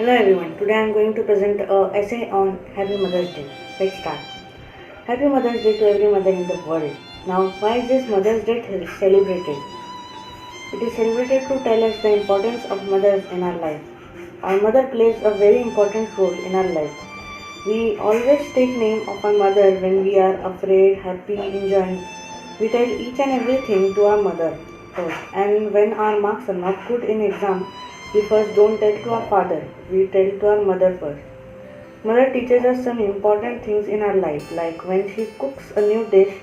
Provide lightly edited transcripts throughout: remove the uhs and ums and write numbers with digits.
Hello everyone. Today I am going to present a essay on Happy Mother's Day. Let's start. Happy Mother's Day to every mother in the world. Now, why is this Mother's Day celebrated? It is celebrated to tell us the importance of mothers in our life. Our mother plays a very important role in our life. We always take name of our mother when we are afraid, happy, enjoying. We tell each and everything to our mother first. And when our marks are not good in exam, we first don't tell to our father. We tell to our mother first. Mother teaches us some important things in our life, like when she cooks a new dish,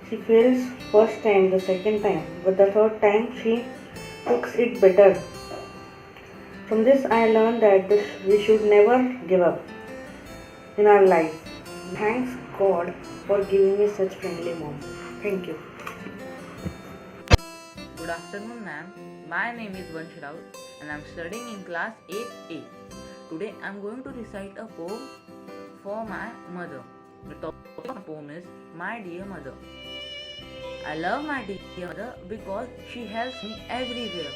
she fails first time, the second time, but the third time she cooks it better. From this, I learned that we should never give up in our life. Thanks God for giving me such friendly mom. Thank you. Good afternoon, ma'am. My name is Vansh Raut and I am studying in class 8A. Today I am going to recite a poem for my mother. The topic of the poem is My Dear Mother. I love my dear mother because she helps me everywhere.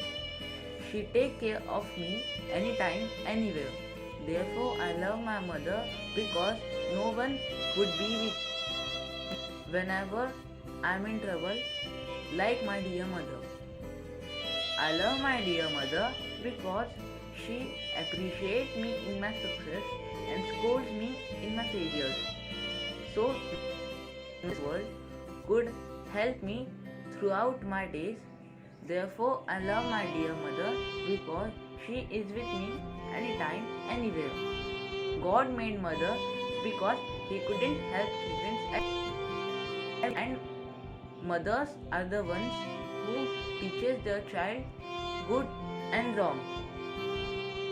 She takes care of me anytime, anywhere. Therefore, I love my mother because no one would be with me whenever I am in trouble like my dear mother. I love my dear mother because she appreciates me in my success and scolds me in my failures. So, this world could help me throughout my days. Therefore, I love my dear mother because she is with me anytime, anywhere. God made mother because He couldn't help children, and mothers are the ones who teaches their child good and wrong.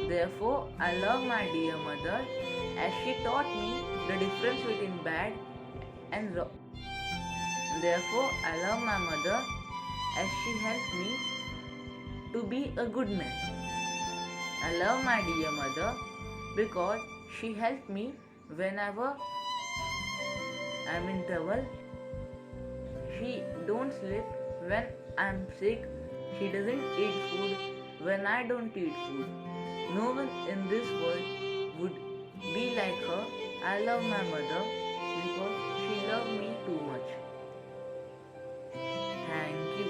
Therefore, I love my dear mother as she taught me the difference between bad and wrong. Therefore, I love my mother as she helped me to be a good man. I love my dear mother because she helped me whenever I am in trouble. She don't sleep when I am sick. She doesn't eat food when I don't eat food. No one in this world would be like her. I love my mother because she loved me too much. Thank you.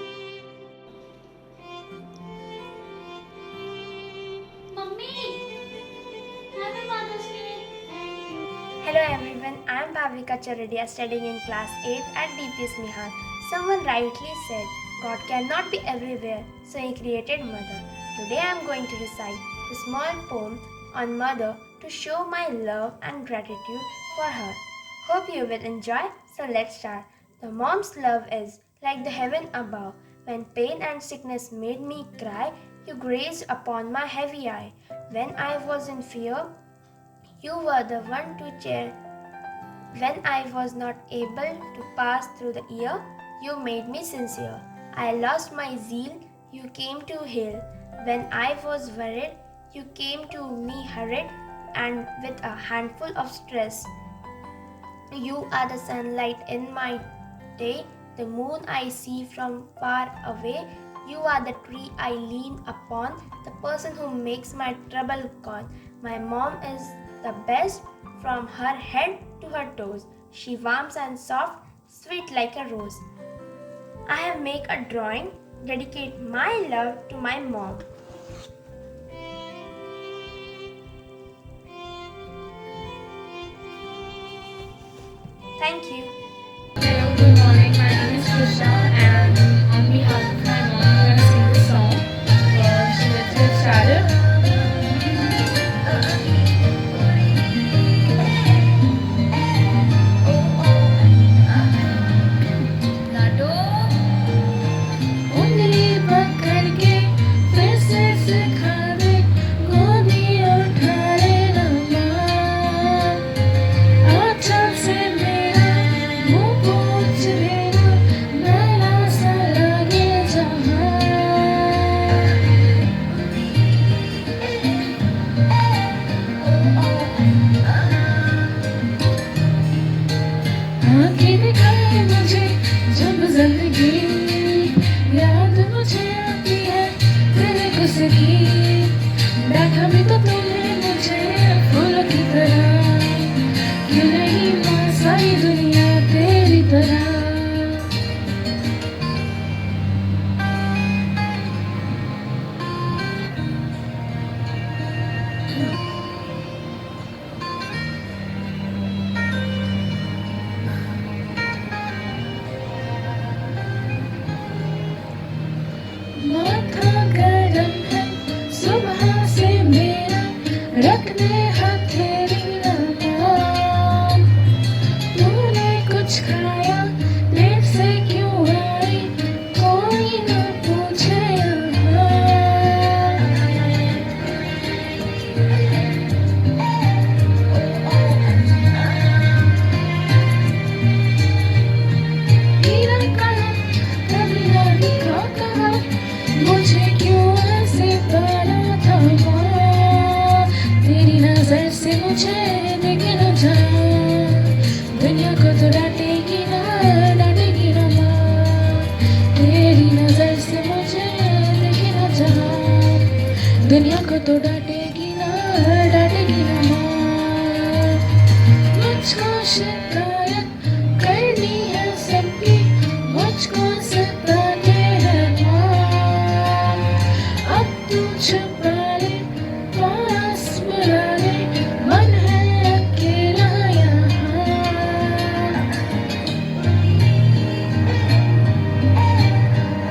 Hello everyone, I am Bhavika Charadia studying in class 8 at DPS Nihal. Someone rightly said, God cannot be everywhere, so He created Mother. Today I am going to recite a small poem on Mother to show my love and gratitude for her. Hope you will enjoy, so let's start. The mom's love is like the heaven above. When pain and sickness made me cry, you grazed upon my heavy eye. When I was in fear, you were the one to cheer. When I was not able to pass through the year, you made me sincere. I lost my zeal, you came to heal. When I was worried, you came to me hurried and with a handful of stress. You are the sunlight in my day, the moon I see from far away. You are the tree I lean upon, the person who makes my trouble gone. My mom is the best from her head to her toes. She warms and soft, sweet like a rose. I have made a drawing, dedicate my love to my mom. Thank you. Hello, good morning. My name is Krishna, and on behalf of my mom, I'm going to sing this song. So let's get started. लाडो उंगली पकड़ के फिर से सिखा दे, गोदी उठा ले रम्मा, आँचल से मेरा मुझे देखे न जान, दुनिया को तो डांटेगी ना माँ, तेरी नजर से मुझे देखे न जान, दुनिया को तो डांटेगी ना माँ। मुझको शिकायत करनी है सबकी, मुझको सताते हैं माँ, अब तू छुपा ले पास बुला ले, मन है अकेला यहाँ।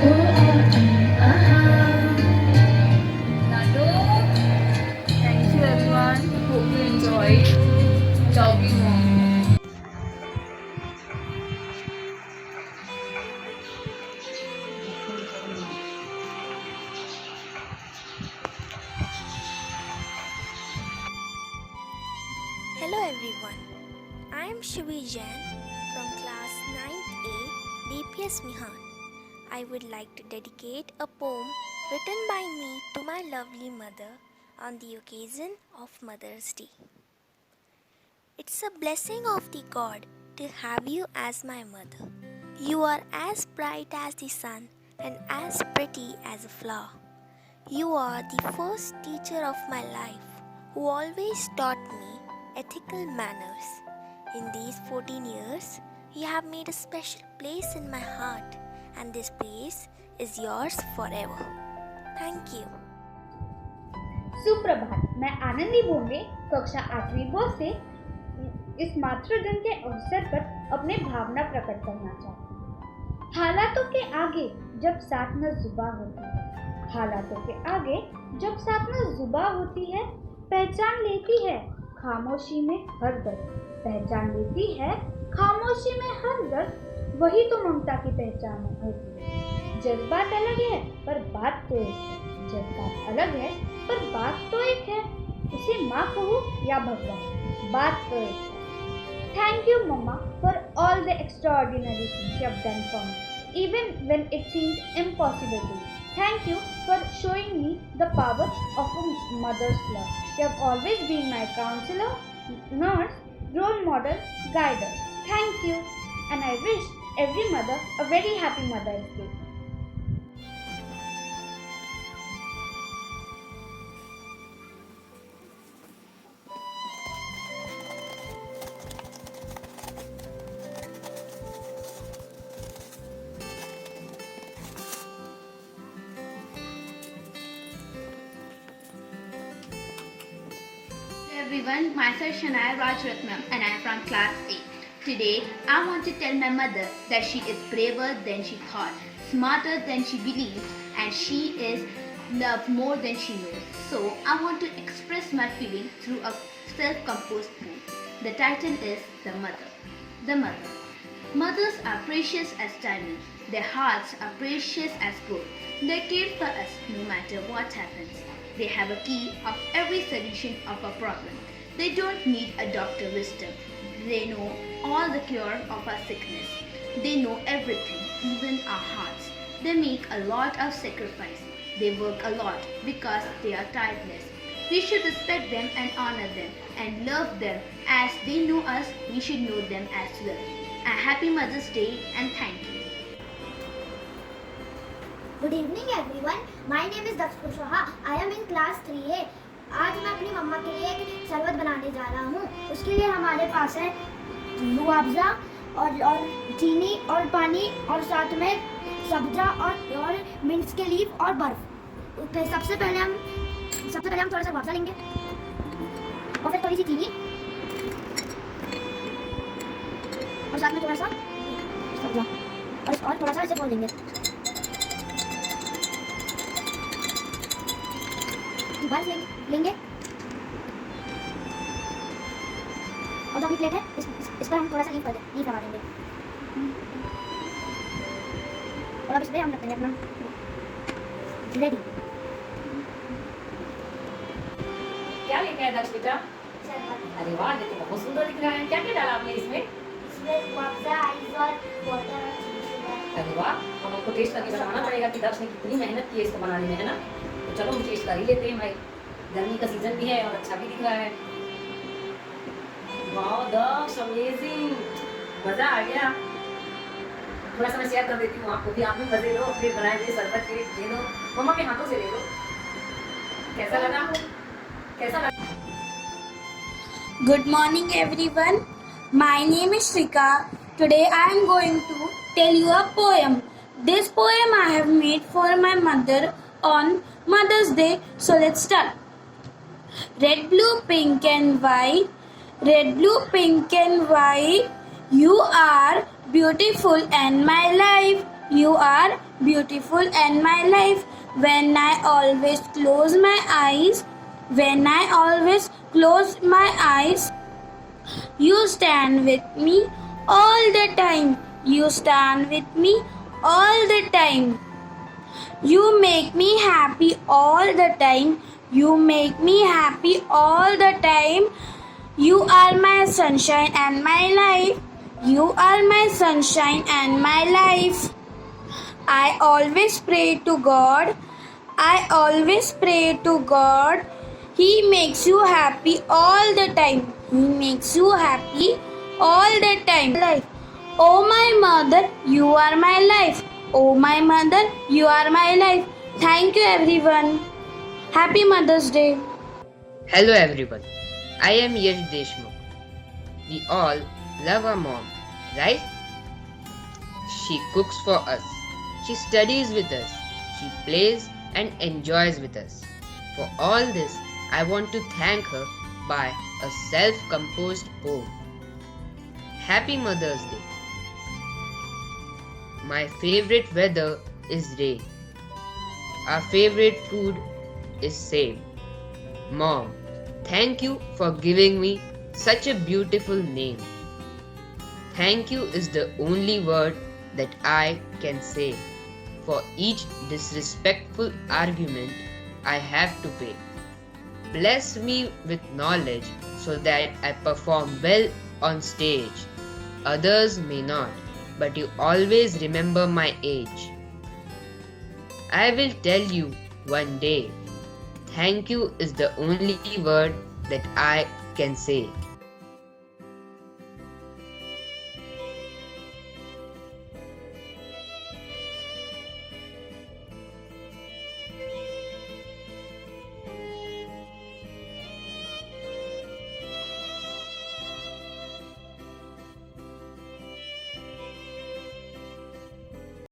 ओ Nando, thank you everyone. Hope you enjoyed. Love you, mom. Hello everyone, I am Shivi Jain from class 9th A DPS Mihan. I would like to dedicate a poem written by me to my lovely mother on the occasion of Mother's Day. It's a blessing of the God to have you as my mother. You are as bright as the sun and as pretty as a flower. You are the first teacher of my life who always taught me ethical manners. In these 14 years, you have made a special place in my heart, and this place is yours forever. Thank you. सुप्रभात। मैं आनंदी बोंगे कक्षा 8वीं ब से इस मातृ दिन के अवसर पर अपने भावना प्रकट करना चाहती हूँ। हालातों के आगे जब साथ न जुबा होती है, हालातों के आगे जब साथ न जुबा होती है, पहचान लेती है खामोशी में हर दर्द, पहचान लेती है खामोशी में हर दर्द, वही तो ममता की पहचान होती है। जज्बात अलग है पर बात तो एक है, जज्बात अलग है पर बात तो एक है, उसे माँ कहो या भगवान, बात तो एक है। Thank you, Mama, for all the extraordinary things you have done for me, even when it seemed impossible to me. Thank you for showing me the power of a mother's love. You have always been my counselor, nurse, role model, guider. Thank you, and I wish every mother a very happy Mother's Day. Everyone, myself Shanaya Rajratnam and I am from class 8. Today, I want to tell my mother that she is braver than she thought, smarter than she believed, and she is loved more than she knows. So, I want to express my feeling through a self-composed poem. The title is The Mother. The Mother. Mothers are precious as diamonds. Their hearts are precious as gold. They care for us no matter what happens. They have a key of every solution of a problem. They don't need a doctor wisdom. They know all the cure of our sickness. They know everything, even our hearts. They make a lot of sacrifice. They work a lot because they are tireless. We should respect them and honor them and love them as they know us. We should know them as well. A happy Mother's Day and thank you. Good evening everyone. My name is Daksh Kushaha. I am in class 3A. आज मैं अपनी मम्मा के लिए एक शरबत बनाने जा रहा हूँ। उसके लिए हमारे पास है रूअफ़ज़ा और चीनी और पानी और साथ में सब्जा और मिंट्स के लीफ और बर्फ़। फिर सबसे पहले हम थोड़ा सा रूअफ़ज़ा लेंगे और फिर थोड़ी सी चीनी और साथ में थोड़ा सा सब्जा और थोड़ा सा इसे खोल देंगे। बर्फ लेंगे और जो अपनी प्लेट है इस पर हम थोड़ा सा लीफ लगा देंगे और अब इस पर हम रखते हैं अपना रेडी। क्या लेके आया दक्ष बेटा? अरे वाह, ये तो बहुत सुंदर दिख रहा है। क्या क्या डाला आपने इसमें? रूअफ़ज़ा, आइस और वाटर। अरे वाह, अब आपको टेस्ट करके बताना पड़ेगा कि दक्ष ने कितनी मेहनत की है इसको बनाने में, है ना? तो चलो हम टेस्ट कर ही लेते हैं भाई। गर्मी का सीजन भी है और अच्छा भी दिख रहा है। वाओ दक्ष अमेजिंग, मजा आ गया। थोड़ा सा मैं शेयर कर देती हूँ आपको भी, आप भी मजे लो, अपने बनाए हुए शरबत के ले लो, मम्मा के हाथों से ले लो। कैसा लगा? कैसा लगा? Good morning everyone. My name is Shrika. Today I am going to tell you a poem. This poem I have made for my mother on Mother's Day. So let's start. Red, blue, pink and white. Red, blue, pink and white. You are beautiful and my life. You are beautiful and my life. When I always close my eyes. When I always close my eyes. You stand with me all the time. You stand with me all the time. You make me happy all the time. You make me happy all the time. You are my sunshine and my life. You are my sunshine and my life. I always pray to God. I always pray to God. He makes you happy all the time. He makes you happy all the time. Life. Oh my mother, you are my life. Oh my mother, you are my life. Thank you everyone. Happy Mother's Day. Hello everyone. I am Yash Deshmukh. We all love our mom, right? She cooks for us. She studies with us. She plays and enjoys with us. For all this, I want to thank her by a self-composed poem. Happy Mother's Day. My favorite weather is rain. Our favorite food is same. Mom, thank you for giving me such a beautiful name. Thank you is the only word that I can say. For each disrespectful argument I have to pay. Bless me with knowledge so that I perform well on stage. Others may not, but you always remember my age. I will tell you one day, thank you is the only word that I can say.